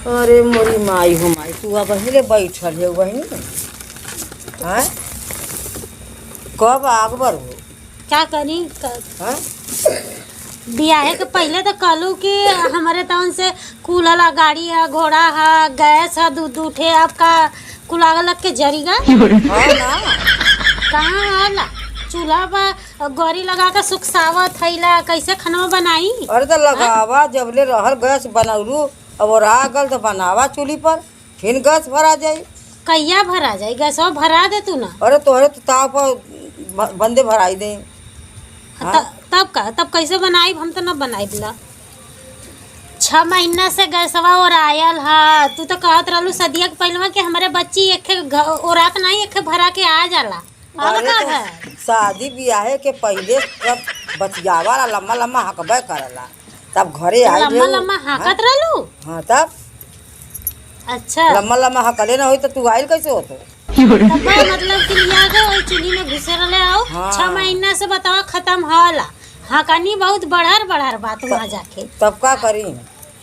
अरे मोरी माई हो माई, तू अब हिले बैठल है वही हैं? कब आगबर हो? क्या करी हैं? बियाहे के पहले तो कहलू कि हमारे टाउन से कुल हला गाड़ी है, घोड़ा है, गैस है, दूध उठे आपका कुल आग लग के जरीगा। हाँ ना, कहाँ हला चूल्हा पर गौरी लगा के सुखसावत थैला कैसे खाना बनाई। अरे तो लगावा जबले रहल गैस बनौलू, अब और आ गल तो बनावा चूल्ही पर, फिर गैस भरा जाई। कैया भरा जाई गैस भरा दे तू ना। अरे तोहरे तो ताव पर बंदे भराई दे। हाँ? तब कैसे बनाई, हम तो न बनाई ला। 6 महीना से गैसवा और आयल है। तू तो कहत रहलू सदिया के पहलवा कि हमारे बच्ची एक औरत नहीं एक भरा के आ जाला। अरे तो शादी ब्याहे के पहले सब बतियावा लम्मा लम्मा हकबे करला, तब घरे आई लम्मा लम्मा हाकत रहलू। हाँ तब अच्छा लम्मा लम्मा हकले ना होई तो तू आइल कैसे होतो? मतलब कि लिया गए वही चूल्ही में घुसे रहे आओ। हाँ। 6 महीना से बतावा खत्म होला। हकानी बहुत बढ़र बात वहाँ जाके तब का करी?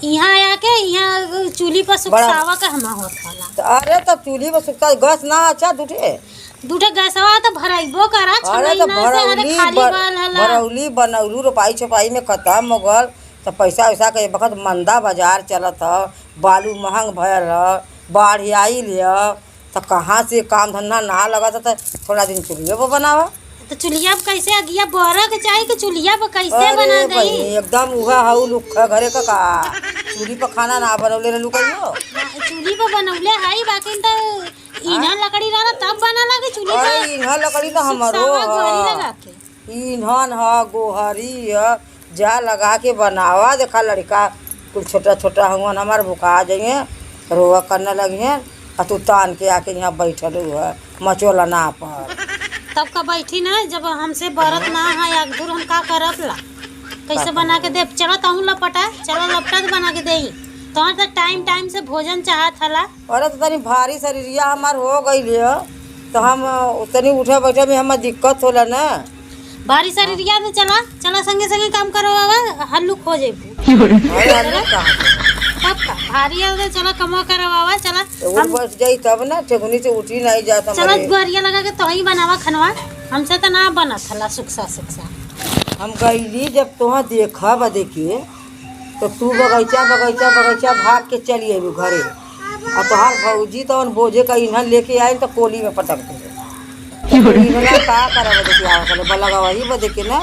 यहाँ आके यहाँ चूल्ही पर सुखसावा का हमा होत होला। तो अरे तब चूल्ही पर सुखता गैस ना अच्छा दूठे गैसवा तो भराइबो करा। 6 अरे तो महीना से अरे खाली बल हला। भरौली बनौलू रोपाई छपाई में खत्म हो गल, तो पैसा वैसा के बखत मंदा बाजार चलत ह, बालू महंग भयल ह, बाढ़ आइल ह, तो कहाँ से काम धंधा ना लगत तो थोड़ा दिन चूल्हे पर बनावा। तो चूल्हिया पर कैसे अगिया बोरा के चाही कि चूल्हिया पर कैसे अरे बना भाई दई। एकदम उहा हाउ लुखा घरे का चूल्ही पर खाना ना बनौले रहलू कहियो? चूल्ही पर बनौले हाई बाकी तो ईंधन लकड़ी रहला तब बना लगे चूल्ही अरे पर। ईंधन लकड़ी तो हमरो सुखसावा गोरी लगा ह, के। ईंधन ह, गोहरी ह, जा लगा के बनावा। देखा लड़का कुछ छोटा छोटा हुआ हमार भुखा जाइए, रोवा करने लगिए, और तू तान के आके यहाँ बैठल है मचोलना पर। तब का बैठी ना जब हमसे बरत ना है एक दूर हम का करब ला कैसे बना के दे। चलो तहू लपटा चलो लपटा तो बना के दे तो टाइम से भोजन चाहत हला। अरे तो तनी भारी शरीरिया हमार हो गई है, तो हम तनी उठे बैठे में हमें दिक्कत होला ना। भारी शरीरिया तो चला चला संगे संगे काम करो बाबा हल्लू खो जेबू। तब का भारी है चला कमा करो बाबा चला उठ बैठ जाई तब ना, ठेकुनी से उठी नहीं जाता। चला गोरिया लगा के तो ही बनावा खनवा हमसे तो ना बनत हला सुखसा हम गईली जब तुहा देखा बदे के, तो तू बगैचा बगैचा बगैचा भाग के चली आई घरे, और तोहार भौजी तो बोझे का ईंधन लेके आये तो कोली में पटक दे। ईंधना का करा बदे के आवा बलगा वही बदे के ना।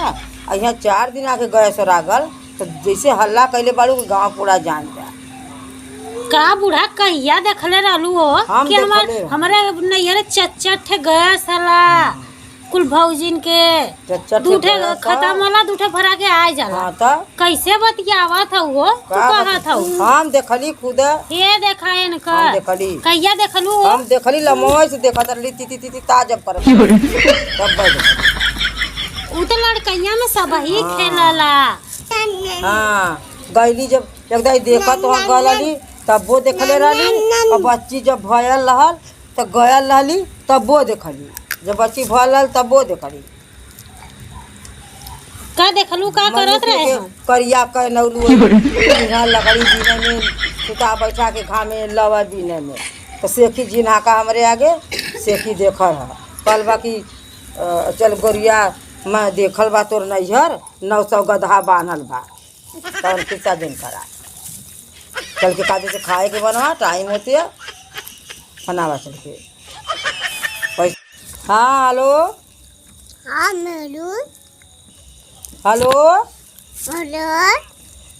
यहाँ 4 दिन आके गैस रागल, तो जैसे हल्ला कैले बाड़ू गाँव पूरा जान जा। का बूढ़ा कहिया देखले रहलू हो हम कि हमारे नैहर चच्चट गैस हला कुल भौजिन के दूठे खत्म होला दूठे भरा के आ जाला। हाँ तो कैसे बतियावत हऊ हो तू कहत हऊ? हम देखली खुद, ये देखा इनका हम देखली, कहिया देखलू हो? हम देखली लमोई से देखत रहली ती ती ती ताजब कर तब बैठ। उ तो लड़कैया में सब ही खेलला। हाँ गईली जब एकदम देखा तो हम गलली तब वो देखले रहली, और बच्ची जब भयल रहल तो गयल रहली तब वो देखली, जब बच्ची भयल रहल तब वो देखली। का देखलू का करत रहे हम? करिया कह नौलू यहाँ लकड़ी जीने में सुता बैठा के घामे लवा बीने में, तो सेखी जिन्हा का हमरे आगे सेखी देखल है। कल बाकी चल गोरिया मैं देखल बा तोर नैहर 900 गधा बांधल बा, तब किस्सा दिन करा चल के कादे से खाए के बनवा टाइम होते बनावा चल के। हाँ हेलो हेलो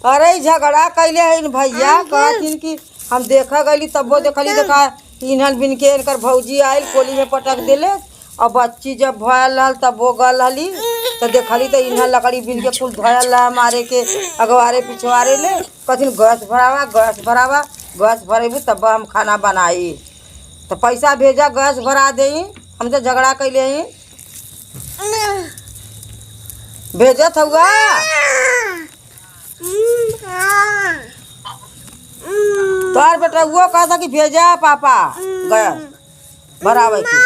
अरे झगड़ा कैले है भैया, कहथिन कि हम देखा गईली तब वो देखली, देखा ईंधन बिन के इनकर भौजी आयल कोली में पटक दिले, और बच्ची जब भयल रहल तब वो गल रहली तो देखली तो ईंधन लकड़ी बिन के कुल धयल रहा मारे के अगवारे पिछवारे ले। कहथिन गैस भरावा गैस भरेबू तब हम खाना बनाई, तो पैसा भेजा गैस भरा दे। हम तो झगड़ा कैले ही भेजत हुआ। तोहर बेटा वो कहता कि भेजा पापा गैस भरावे के।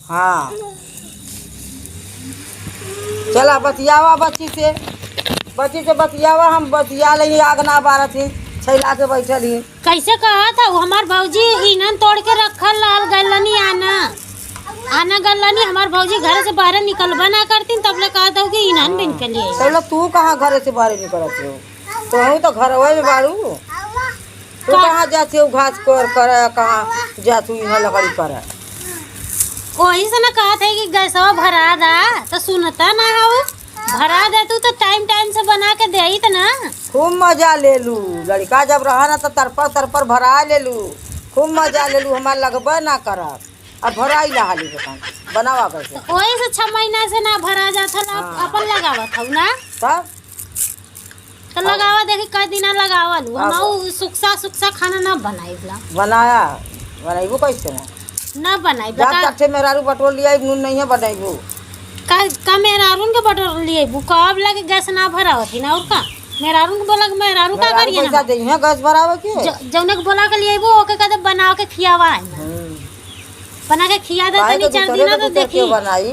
हाँ चला बतियावा बच्ची से बतियावा, हम बतिया लेंगे आग ना बारत ही छैला के बैठल ही। कैसे कहा था वो हमार भौजी ईनन तोड़ के रखल लाल गलनी आना गलनी हमार भौजी घर से बाहर निकलबा ना करती तब ले कहा था कि ईनन बिन के लिए तब तू कहाँ घर से बाहर निकलत हो? तो घर में बाड़ू तू कहाँ जाती हो घास कर कहाँ जातू यहाँ लकड़ी कर? वही से ना कहा था कि गैसवा भरा दा तो सुनता ना हो भरा दे तू तो टाइम टाइम से बना के दे ही ना। खूब मजा ले लू लड़का जब रहा ना तो तरपर भरा ले लू खूब मजा ले लू हमार लगबे ना करब अब भरा ही रहा ली दुकान बनावा कैसे? वही से 6 महीना से ना भरा जाता ना अपन लगावा था ना तब तो लगावा देखी कई दिन लगावा लू हम सुक्सा खाना ना बनाईबला बनाया बनाइबू कैसे ना बनाई जा चट्टे मेहरारू बटोर लिया नून नहीं है बनाइबू का मेहरारून के बटोर लिए कब लगे गैस ना भरा होती ना और का मेहरारून के बोला कि मेहरारू का करिए ना पैसा दे गैस भरावे के जौने के बोला के लिए वो ओके कहते बना के खियावा है ना बना के खिया दे तनी 4 दिन तो देखी बनाई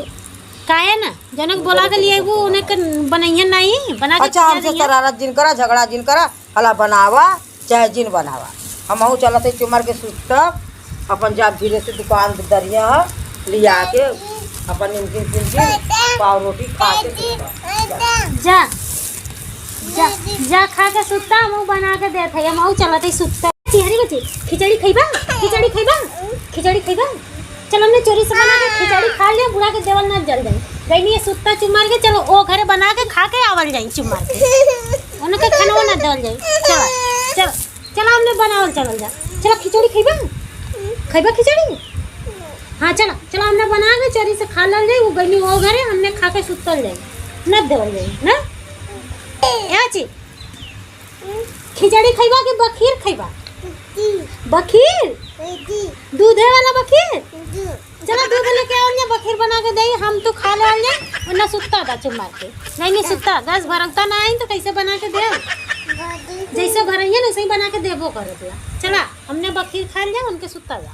काहे ना जौने के बोला के लिए वो उन्हें के बनाइए नहीं बना के अच्छा हमसे शरारत जिन करा झगड़ा जिन करा हला बनावा चाहे जिन बनावा हमहू चलते चुमर के सुतब अपन जब धीरे से दुकान दरिया लिया के अपन नमकीन पाव रोटी खा के जा जा जा खा के सुत्ता हम बना के देत है हम चलते सुत्ता हरी बच्ची खिचड़ी खइबा चलो हमने चोरी से बना के खिचड़ी खा लिया बुढ़ा के देवल ना जल जाए गई ये सुत्ता चुमार के चलो ओ घरे बना के खा के आवल जाई चुमार के उनके खाना ना देवल जाई चलो चलो चलो हमने बनावल चलल जा चलो खिचड़ी खइबा खिचड़ी हाँ चलो हमने बना के चोरी से खा लल जाई वो गई वो घरे हमने खा के सुतल जाई ना देवल जाई ना याची खिचड़ी खइबा कि बखीर खइबा? बखीर दूधे वाला बखीर चलो दूध लेके आओ ना बखीर बना के दे हम तो खा ले ले वरना सुत्ता था चुप मार के नहीं सुत्ता गैस भरता ना आई तो कैसे बना के दे जैसे भरइए ना वैसे ही बना के देबो कर चला हमने बखीर खा लिया उनके सुत्ता जा।